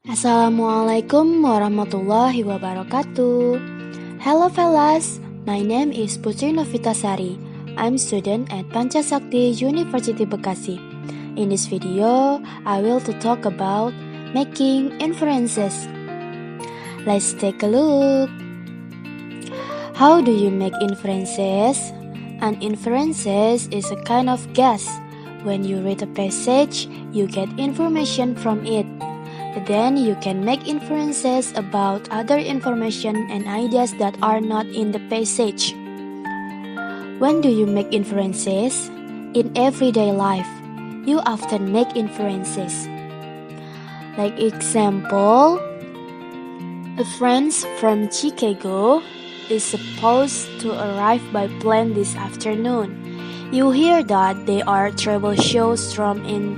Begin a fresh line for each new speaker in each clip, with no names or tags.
Assalamualaikum warahmatullahi wabarakatuh. Hello fellas, my name is Putri Novitasari. I'm student at Pancasakti University Bekasi. In this video, I will to talk about making inferences. Let's take a look. How do you make inferences? An inferences is a kind of guess. When you read a passage, you get information from it. Then you can make inferences about other information and ideas that are not in the passage. When do you make inferences? In everyday life, you often make inferences. Like example, a friend from Chicago is supposed to arrive by plane this afternoon. You hear that there are travel shows from in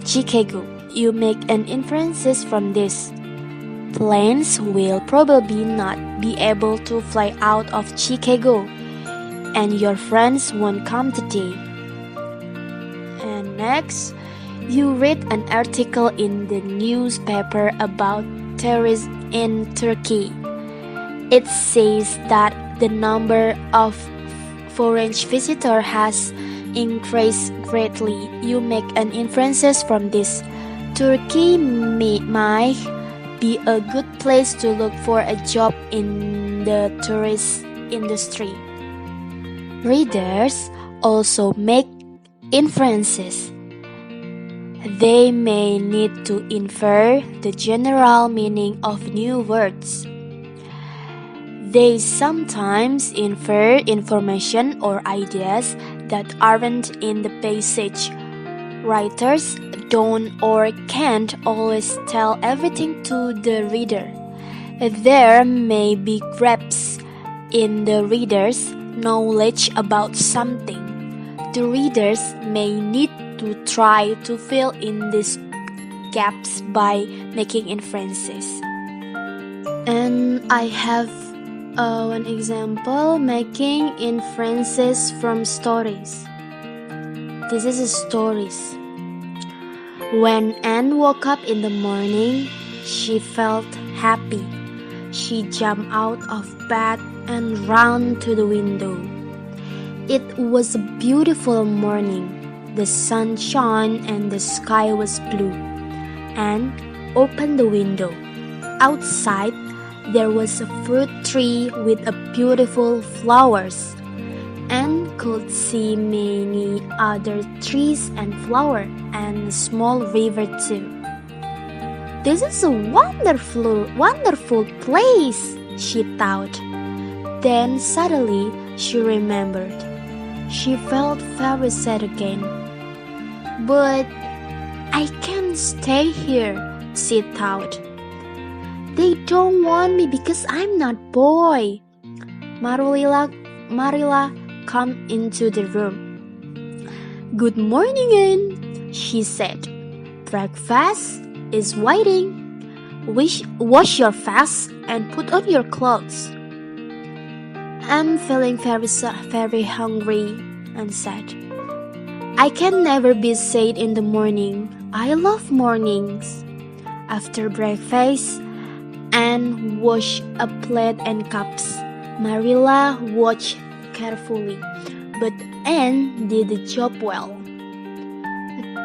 Chicago. You make an inferences from this. Planes will probably not be able to fly out of Chicago, and your friends won't come today. And next, you read an article in the newspaper about terrorists in Turkey. It says that the number of foreign visitors has increased greatly. You make an inferences from this. Turkey might be a good place to look for a job in the tourist industry. Readers also make inferences. They may need to infer the general meaning of new words. They sometimes infer information or ideas that aren't in the passage. Writers don't or can't always tell everything to the reader. There may be gaps in the reader's knowledge about something. The readers may need to try to fill in these gaps by making inferences. And I have one example, making inferences from stories. This is stories. When Anne woke up in the morning, she felt happy. She jumped out of bed and ran to the window. It was a beautiful morning. The sun shone and the sky was blue. Anne opened the window. Outside, there was a fruit tree with beautiful flowers. Anne could see many other trees and flowers and a small river too. This is a wonderful place, she thought. Then suddenly she remembered. She felt very sad again. But I can't stay here, she thought. They don't want me because I'm not boy. Marilla come into the room. Good morning, Anne, she said. Breakfast is waiting. Wash your face and put on your clothes. I'm feeling very hungry, Anne said. I can never be sad in the morning. I love mornings. After breakfast, Anne washed a plate and cups. Marilla watched carefully, but Anne did the job well.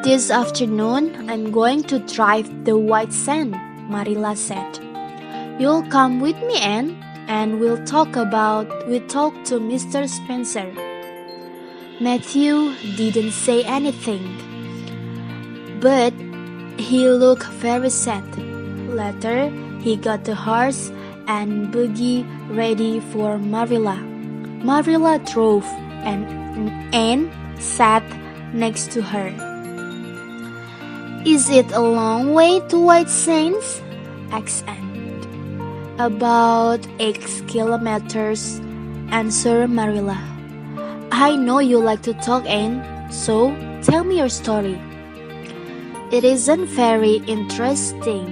This afternoon, I'm going to drive the white sand, Marilla said. You'll come with me, Anne, and we'll talk to Mr. Spencer. Matthew didn't say anything, but he looked very sad. Later, he got the horse and buggy ready for Marilla. Marilla drove, and Anne sat next to her. Is it a long way to White Sands? asked Anne. About 8 kilometers, answered Marilla. I know you like to talk, Anne, so tell me your story. It isn't very interesting,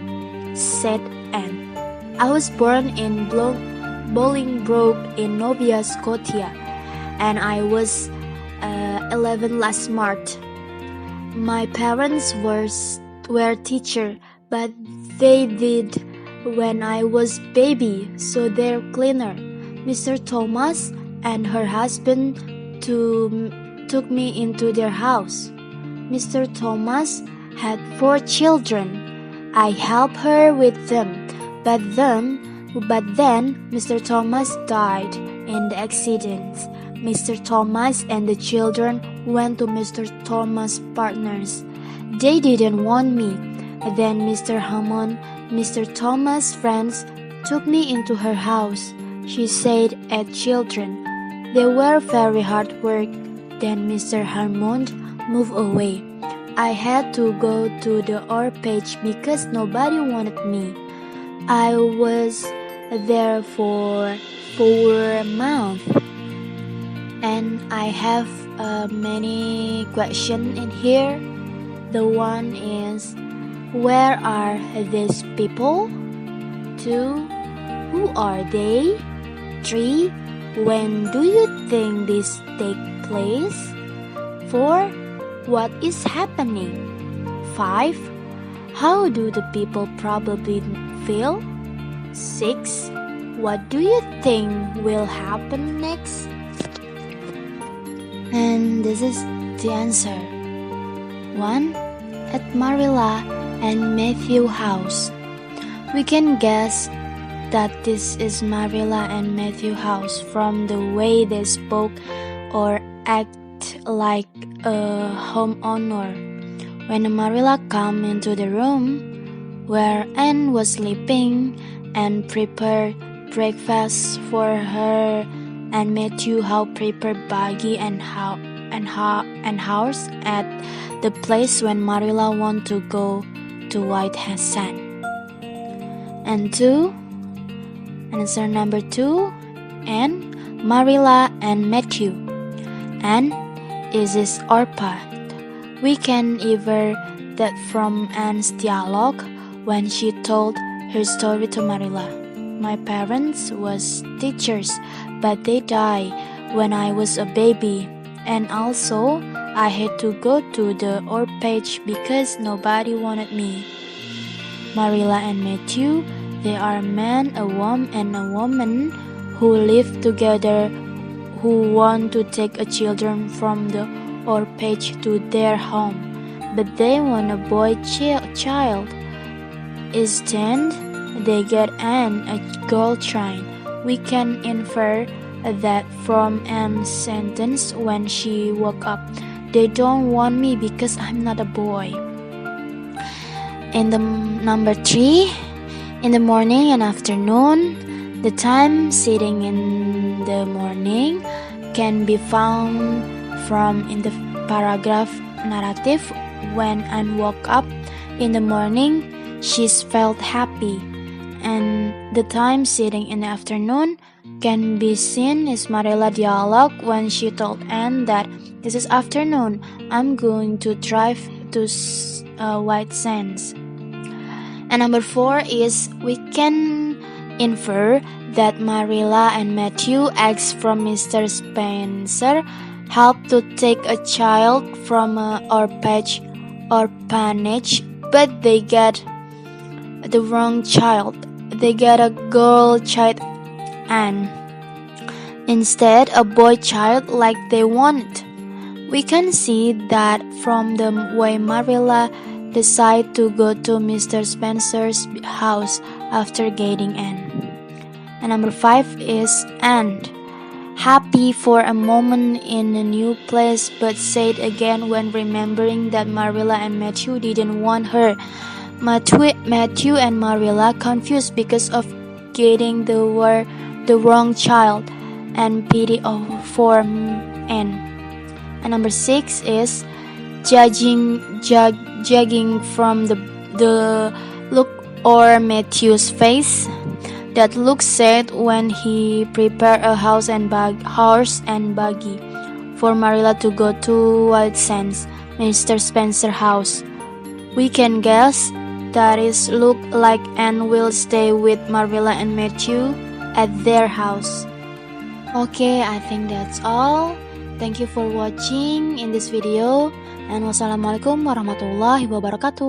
said Anne. I was born in Bolingbroke in Nova Scotia, and I was 11 last March. My parents were teachers, but they did when I was baby, so they're cleaner. Mr. Thomas and her husband took me into their house. Mr. Thomas had 4 children. I helped her with them, but then Mr. Thomas died in the accident. Mr. Thomas and the children went to Mr. Thomas' partners. They didn't want me. Then Mr. Hammond, Mr. Thomas' friends, took me into her house. She said 8 children. They were very hard work. Then Mr. Hammond moved away. I had to go to the orphanage because nobody wanted me. I was there for 4 months. And I have many questions in here. The one is, where are these people? 2. Who are they? 3. When do you think this take place? 4. What is happening? 5. How do the people probably feel? 6. What do you think will happen next? And this is the answer. 1. At Marilla and Matthew house. We can guess that this is Marilla and Matthew house from the way they spoke or act like a homeowner. When Marilla came into the room where Anne was sleeping and prepared breakfast for her, and Matthew helped prepare buggy and horse at the place when Marilla wanted to go to White Sand. And 2. Answer number 2. And Marilla and Matthew. And is this orphan? We can infer that from Anne's dialogue when she told her story to Marilla. My parents was teachers, but they died when I was a baby, and also I had to go to the orphanage because nobody wanted me. Marilla and Matthew, they are a man, a woman who live together, who want to take a children from the orphanage to their home, but they want a boy child. Instead, they get Anne a girl child. We can infer that from Anne's sentence when she woke up. They don't want me because I'm not a boy. In the number 3, in the morning and afternoon, the time sitting in the morning can be found from in the paragraph narrative. When Anne woke up in the morning, she felt happy. And the time sitting in the afternoon can be seen as Marilla dialogue when she told Anne that this is afternoon, I'm going to drive to White Sands. And number 4 is we can infer that Marilla and Matthew asked from Mr. Spencer help to take a child from an orphanage, but they get the wrong child. They get a girl child and instead a boy child like they wanted. We can see that from the way Marilla decided to go to Mr. Spencer's house after getting Anne. And number 5 is Anne, happy for a moment in a new place, but sad again when remembering that Marilla and Matthew didn't want her. Matthew and Marilla confused because of getting the wrong child, and pity for Anne. And number 6 is judging from the look or Matthew's face that looks sad when he prepared a horse and buggy for Marilla to go to White Sands, Mr. Spencer house. We can guess that it look like Anne will stay with Marilla and Matthew at their house. Okay, I think that's all. Thank you for watching in this video, and wassalamualaikum warahmatullahi wabarakatuh.